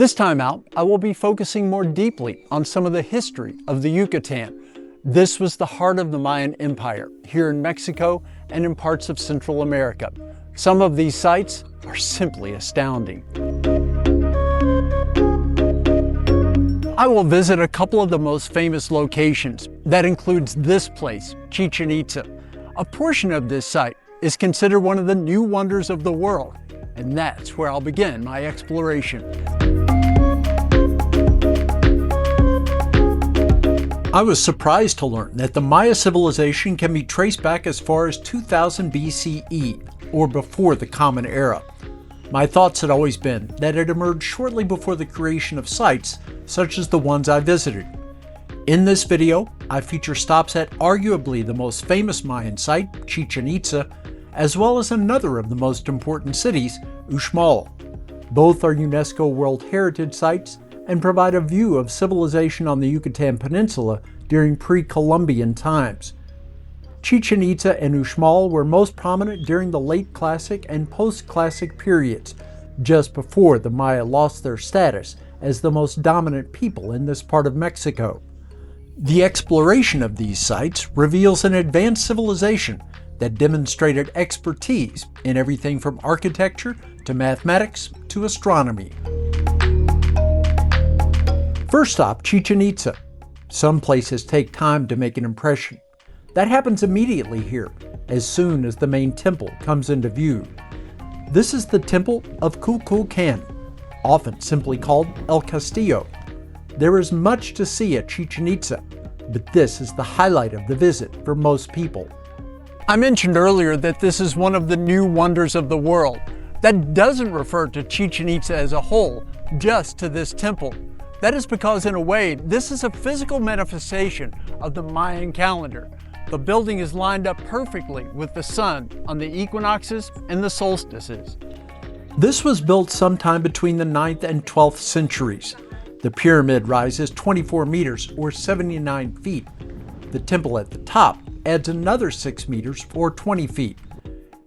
This time out, I will be focusing more deeply on some of the history of the Yucatan. This was the heart of the Mayan Empire, here in Mexico and in parts of Central America. Some of these sites are simply astounding. I will visit a couple of the most famous locations. That includes this place, Chichén Itzá. A portion of this site is considered one of the new wonders of the world, and that's where I'll begin my exploration. I was surprised to learn that the Maya civilization can be traced back as far as 2000 BCE, or before the Common Era. My thoughts had always been that it emerged shortly before the creation of sites such as the ones I visited. In this video, I feature stops at arguably the most famous Mayan site, Chichén Itzá, as well as another of the most important cities, Uxmal. Both are UNESCO World Heritage Sites and provide a view of civilization on the Yucatán Peninsula during pre-Columbian times. Chichén Itzá and Uxmal were most prominent during the late Classic and post-Classic periods, just before the Maya lost their status as the most dominant people in this part of Mexico. The exploration of these sites reveals an advanced civilization that demonstrated expertise in everything from architecture to mathematics to astronomy. First stop, Chichén Itzá. Some places take time to make an impression. That happens immediately here, as soon as the main temple comes into view. This is the Temple of Kukulcán, often simply called El Castillo. There is much to see at Chichén Itzá, but this is the highlight of the visit for most people. I mentioned earlier that this is one of the new wonders of the world. That doesn't refer to Chichén Itzá as a whole, just to this temple. That is because, in a way, this is a physical manifestation of the Mayan calendar. The building is lined up perfectly with the sun on the equinoxes and the solstices. This was built sometime between the 9th and 12th centuries. The pyramid rises 24 meters or 79 feet. The temple at the top adds another 6 meters or 20 feet.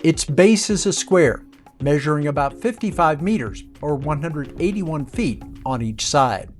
Its base is a square, measuring about 55 meters or 181 feet on each side.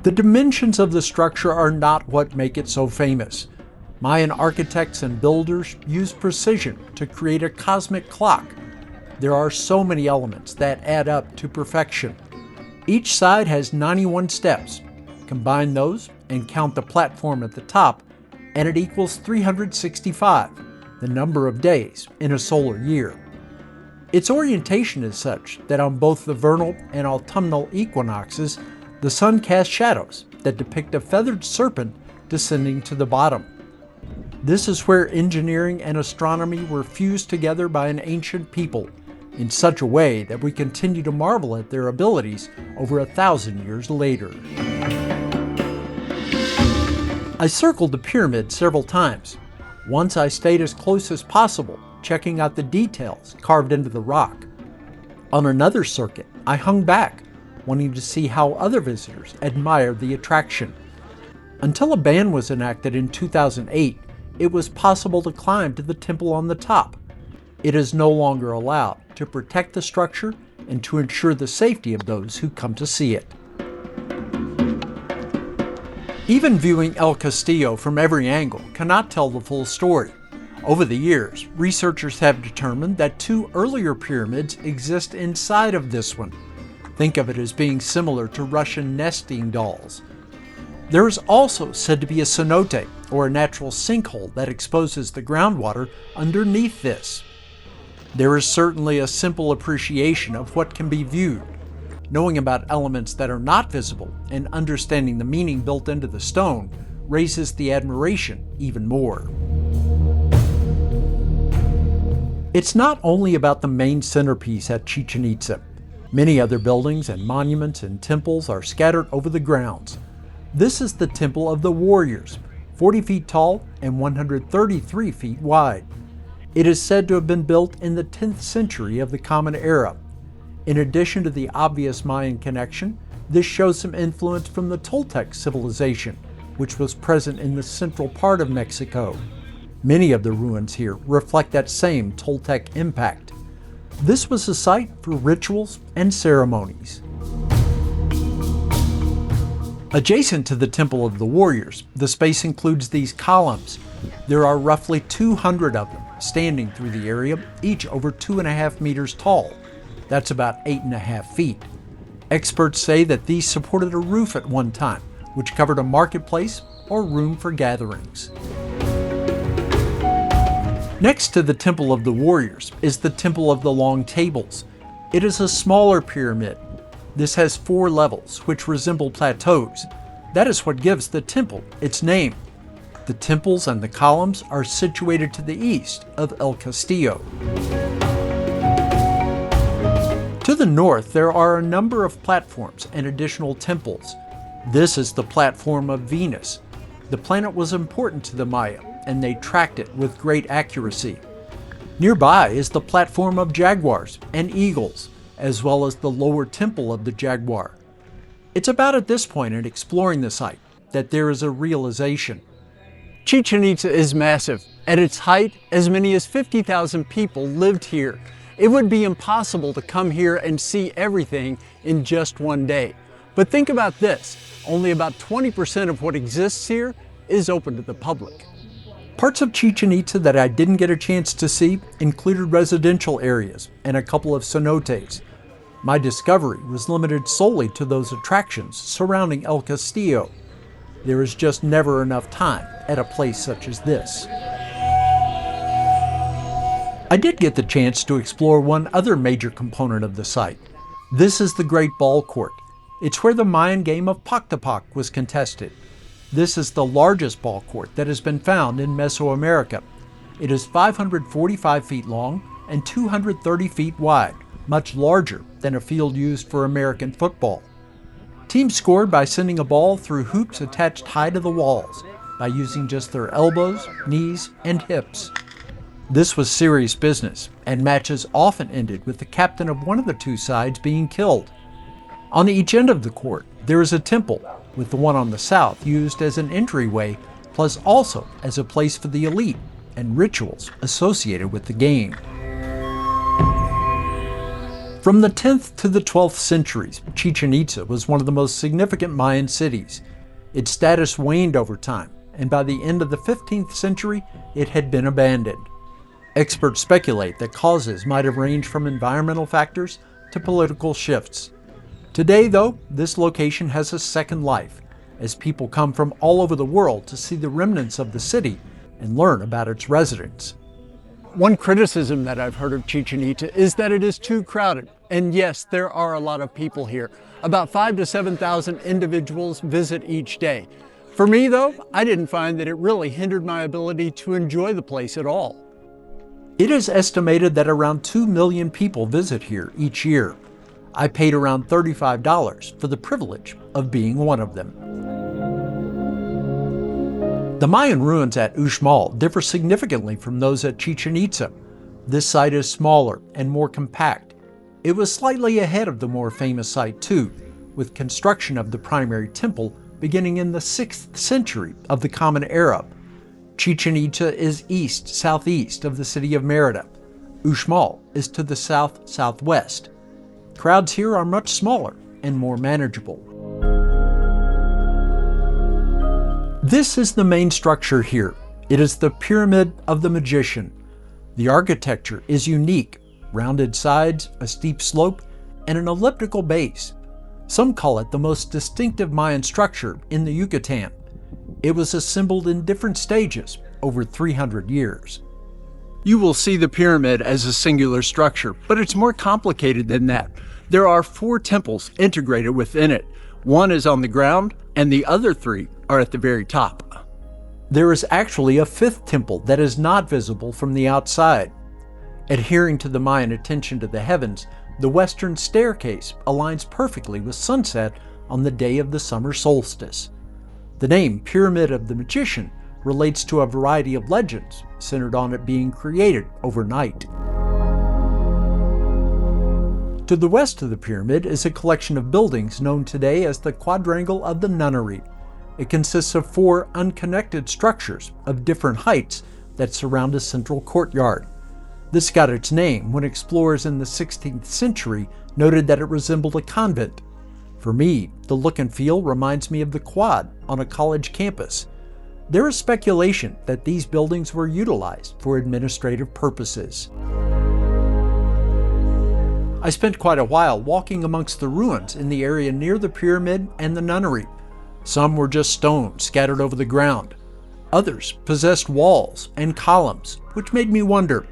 The dimensions of the structure are not what make it so famous. Mayan architects and builders used precision to create a cosmic clock. There are so many elements that add up to perfection. Each side has 91 steps. Combine those and count the platform at the top, and it equals 365, the number of days in a solar year. Its orientation is such that on both the vernal and autumnal equinoxes, the sun casts shadows that depict a feathered serpent descending to the bottom. This is where engineering and astronomy were fused together by an ancient people in such a way that we continue to marvel at their abilities over 1,000 years later. I circled the pyramid several times. Once I stayed as close as possible, checking out the details carved into the rock. On another circuit, I hung back, wanting to see how other visitors admired the attraction. Until a ban was enacted in 2008, it was possible to climb to the temple on the top. It is no longer allowed to protect the structure and to ensure the safety of those who come to see it. Even viewing El Castillo from every angle cannot tell the full story. Over the years, researchers have determined that 2 earlier pyramids exist inside of this one. Think of it as being similar to Russian nesting dolls. There is also said to be a cenote, or a natural sinkhole that exposes the groundwater underneath this. There is certainly a simple appreciation of what can be viewed. Knowing about elements that are not visible and understanding the meaning built into the stone raises the admiration even more. It's not only about the main centerpiece at Chichén Itzá. Many other buildings and monuments and temples are scattered over the grounds. This is the Temple of the Warriors, 40 feet tall and 133 feet wide. It is said to have been built in the 10th century of the Common Era. In addition to the obvious Mayan connection, this shows some influence from the Toltec civilization, which was present in the central part of Mexico. Many of the ruins here reflect that same Toltec impact. This was a site for rituals and ceremonies. Adjacent to the Temple of the Warriors, the space includes these columns. There are roughly 200 of them standing through the area, each over 2.5 meters tall. That's about 8.5 feet. Experts say that these supported a roof at one time, which covered a marketplace or room for gatherings. Next to the Temple of the Warriors is the Temple of the Long Tables. It is a smaller pyramid. This has 4 levels, which resemble plateaus. That is what gives the temple its name. The temples and the columns are situated to the east of El Castillo. To the north, there are a number of platforms and additional temples. This is the platform of Venus. The planet was important to the Maya, and they tracked it with great accuracy. Nearby is the platform of jaguars and eagles, as well as the lower temple of the jaguar. It's about at this point in exploring the site that there is a realization. Chichén Itzá is massive. At its height, as many as 50,000 people lived here. It would be impossible to come here and see everything in just one day. But think about this, only about 20% of what exists here is open to the public. Parts of Chichén Itzá that I didn't get a chance to see included residential areas and a couple of cenotes. My discovery was limited solely to those attractions surrounding El Castillo. There is just never enough time at a place such as this. I did get the chance to explore one other major component of the site. This is the Great Ball Court. It's where the Mayan game of Pactapac was contested. This is the largest ball court that has been found in Mesoamerica. It is 545 feet long and 230 feet wide, much larger than a field used for American football. Teams scored by sending a ball through hoops attached high to the walls by using just their elbows, knees, and hips. This was serious business, and matches often ended with the captain of one of the two sides being killed. On each end of the court, there is a temple, with the one on the south used as an entryway, plus also as a place for the elite and rituals associated with the game. From the 10th to the 12th centuries, Chichén Itzá was one of the most significant Mayan cities. Its status waned over time, and by the end of the 15th century, it had been abandoned. Experts speculate that causes might have ranged from environmental factors to political shifts. Today, though, this location has a second life, as people come from all over the world to see the remnants of the city and learn about its residents. One criticism that I've heard of Chichén Itzá is that it is too crowded. And yes, there are a lot of people here. About 5,000 to 7,000 individuals visit each day. For me, though, I didn't find that it really hindered my ability to enjoy the place at all. It is estimated that around 2 million people visit here each year. I paid around $35 for the privilege of being one of them. The Mayan ruins at Uxmal differ significantly from those at Chichén Itzá. This site is smaller and more compact. It was slightly ahead of the more famous site too, with construction of the primary temple beginning in the 6th century of the Common Era. Chichén Itzá is east-southeast of the city of Mérida. Uxmal is to the south-southwest. Crowds here are much smaller and more manageable. This is the main structure here. It is the Pyramid of the Magician. The architecture is unique: rounded sides, a steep slope, and an elliptical base. Some call it the most distinctive Mayan structure in the Yucatan. It was assembled in different stages over 300 years. You will see the pyramid as a singular structure, but it's more complicated than that. There are 4 temples integrated within it. One is on the ground, and the other 3 are at the very top. There is actually a 5th temple that is not visible from the outside. Adhering to the Mayan attention to the heavens, the western staircase aligns perfectly with sunset on the day of the summer solstice. The name Pyramid of the Magician relates to a variety of legends centered on it being created overnight. To the west of the pyramid is a collection of buildings known today as the Quadrangle of the Nunnery. It consists of 4 unconnected structures of different heights that surround a central courtyard. This got its name when explorers in the 16th century noted that it resembled a convent. For me, the look and feel reminds me of the quad on a college campus. There is speculation that these buildings were utilized for administrative purposes. I spent quite a while walking amongst the ruins in the area near the pyramid and the nunnery. Some were just stones scattered over the ground. Others possessed walls and columns, which made me wonder.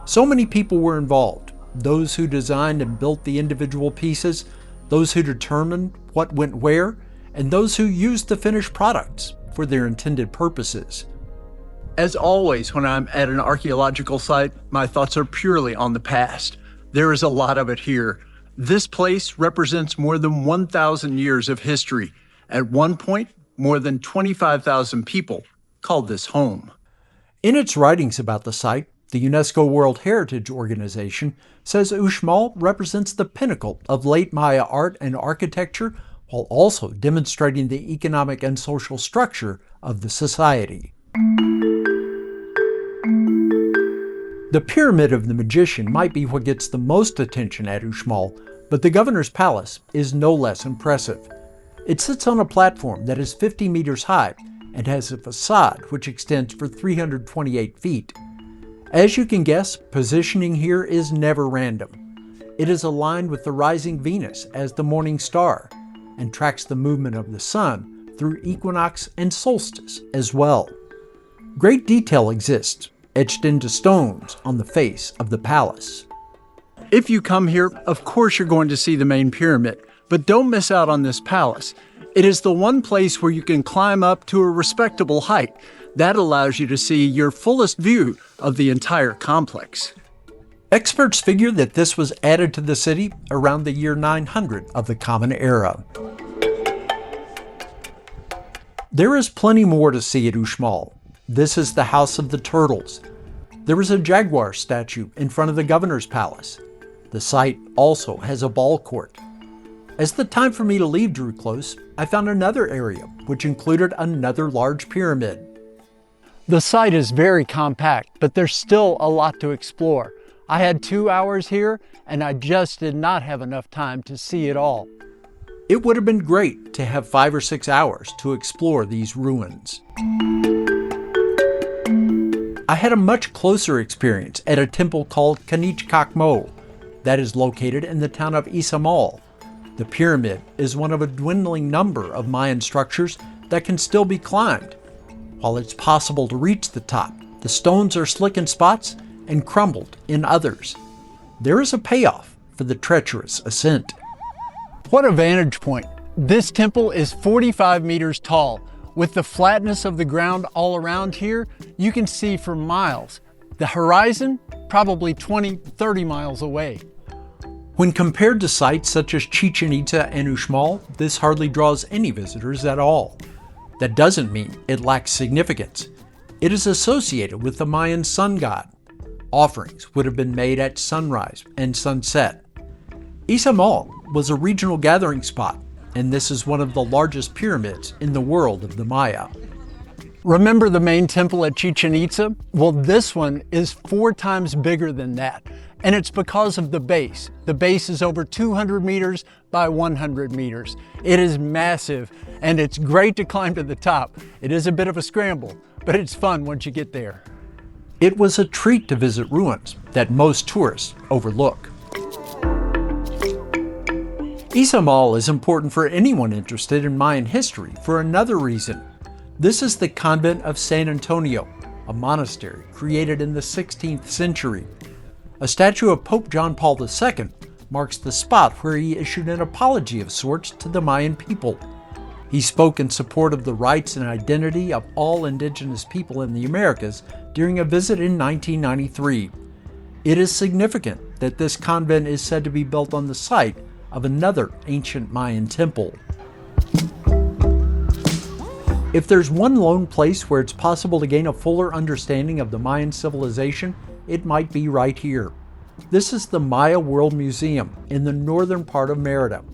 So many people were involved, those who designed and built the individual pieces, those who determined what went where, and those who used the finished products for their intended purposes. As always, when I'm at an archaeological site, my thoughts are purely on the past. There is a lot of it here. This place represents more than 1,000 years of history. At one point, more than 25,000 people called this home. In its writings about the site, the UNESCO World Heritage Organization says Uxmal represents the pinnacle of late Maya art and architecture, while also demonstrating the economic and social structure of the society. The Pyramid of the Magician might be what gets the most attention at Uxmal, but the governor's palace is no less impressive. It sits on a platform that is 50 meters high and has a facade which extends for 328 feet. As you can guess, positioning here is never random. It is aligned with the rising Venus as the morning star and tracks the movement of the sun through equinox and solstice as well. Great detail exists, etched into stones on the face of the palace. If you come here, of course you're going to see the main pyramid, but don't miss out on this palace. It is the one place where you can climb up to a respectable height. That allows you to see your fullest view of the entire complex. Experts figure that this was added to the city around the year 900 of the Common Era. There is plenty more to see at Uxmal. This is the House of the Turtles. There is a jaguar statue in front of the governor's palace. The site also has a ball court. As the time for me to leave drew close, I found another area which included another large pyramid. The site is very compact, but there's still a lot to explore. I had 2 hours here, and I just did not have enough time to see it all. It would have been great to have 5 or 6 hours to explore these ruins. I had a much closer experience at a temple called Kanichkakmo that is located in the town of Izamal. The pyramid is one of a dwindling number of Mayan structures that can still be climbed. While it's possible to reach the top, the stones are slick in spots and crumbled in others. There is a payoff for the treacherous ascent. What a vantage point! This temple is 45 meters tall. With the flatness of the ground all around here, you can see for miles. The horizon, probably 20-30 miles away. When compared to sites such as Chichén Itzá and Uxmal, this hardly draws any visitors at all. That doesn't mean it lacks significance. It is associated with the Mayan sun god. Offerings would have been made at sunrise and sunset. Izamal was a regional gathering spot, and this is one of the largest pyramids in the world of the Maya. Remember the main temple at Chichén Itzá? Well, this one is 4 times bigger than that, and it's because of the base. The base is over 200 meters by 100 meters. It is massive, and it's great to climb to the top. It is a bit of a scramble, but it's fun once you get there. It was a treat to visit ruins that most tourists overlook. Izamal is important for anyone interested in Mayan history for another reason. This is the convent of San Antonio, a monastery created in the 16th century. A statue of Pope John Paul II marks the spot where he issued an apology of sorts to the Mayan people. He spoke in support of the rights and identity of all indigenous people in the Americas during a visit in 1993. It is significant that this convent is said to be built on the site of another ancient Mayan temple. If there's one lone place where it's possible to gain a fuller understanding of the Mayan civilization, it might be right here. This is the Maya World Museum in the northern part of Merida.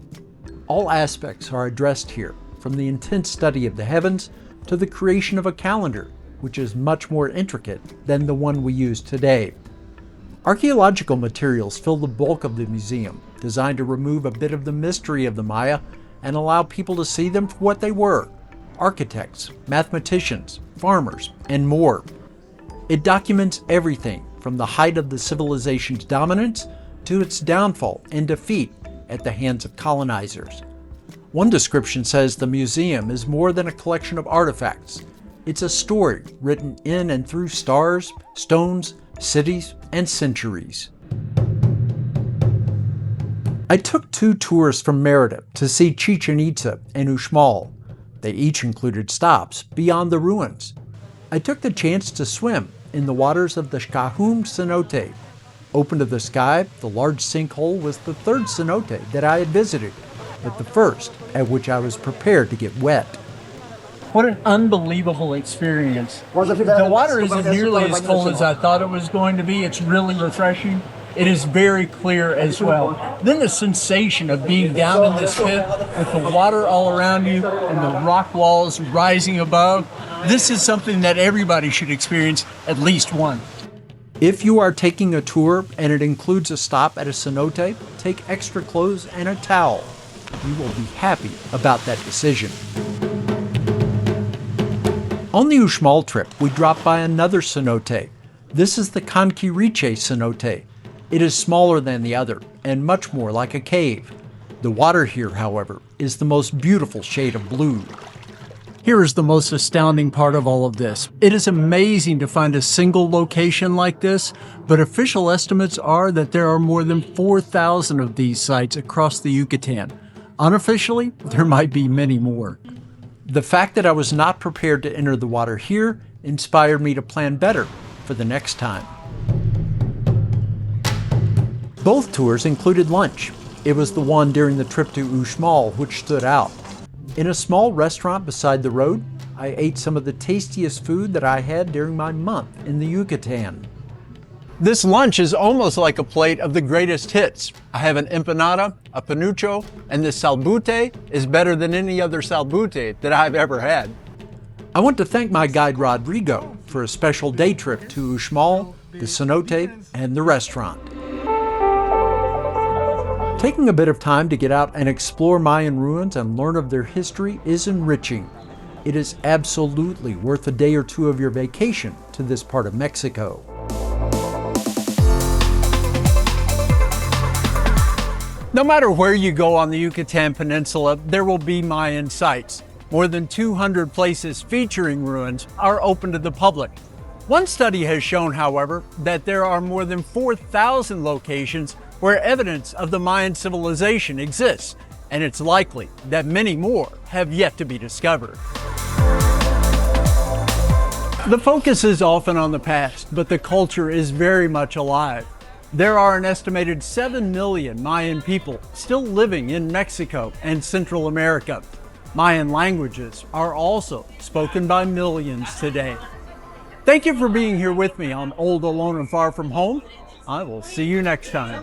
All aspects are addressed here, from the intense study of the heavens to the creation of a calendar, which is much more intricate than the one we use today. Archaeological materials fill the bulk of the museum, designed to remove a bit of the mystery of the Maya and allow people to see them for what they were: architects, mathematicians, farmers, and more. It documents everything from the height of the civilization's dominance to its downfall and defeat at the hands of colonizers. One description says the museum is more than a collection of artifacts. It's a story written in and through stars, stones, cities, and centuries. I took 2 tours from Merida to see Chichén Itzá and Uxmal. They each included stops beyond the ruins. I took the chance to swim in the waters of the Cenote. Open to the sky, the large sinkhole was the 3rd cenote that I had visited, but the first at which I was prepared to get wet. What an unbelievable experience. The water isn't nearly as cold as I thought it was going to be. It's really refreshing. It is very clear as well. Then the sensation of being down in this pit with the water all around you and the rock walls rising above. This is something that everybody should experience at least once. If you are taking a tour and it includes a stop at a cenote, take extra clothes and a towel. You will be happy about that decision. On the Uxmal trip, we dropped by another cenote. This is the Canquiriche cenote. It is smaller than the other and much more like a cave. The water here, however, is the most beautiful shade of blue. Here is the most astounding part of all of this. It is amazing to find a single location like this, but official estimates are that there are more than 4,000 of these sites across the Yucatan. Unofficially, there might be many more. The fact that I was not prepared to enter the water here inspired me to plan better for the next time. Both tours included lunch. It was the one during the trip to Uxmal which stood out. In a small restaurant beside the road, I ate some of the tastiest food that I had during my month in the Yucatan. This lunch is almost like a plate of the greatest hits. I have an empanada, a panucho, and this salbute is better than any other salbute that I've ever had. I want to thank my guide Rodrigo for a special day trip to Uxmal, the cenote, and the restaurant. Taking a bit of time to get out and explore Mayan ruins and learn of their history is enriching. It is absolutely worth a day or 2 of your vacation to this part of Mexico. No matter where you go on the Yucatán Peninsula, there will be Mayan sites. More than 200 places featuring ruins are open to the public. One study has shown, however, that there are more than 4,000 locations where evidence of the Mayan civilization exists, and it's likely that many more have yet to be discovered. The focus is often on the past, but the culture is very much alive. There are an estimated 7 million Mayan people still living in Mexico and Central America. Mayan languages are also spoken by millions today. Thank you for being here with me on Old, Alone, and Far From Home. I will see you next time.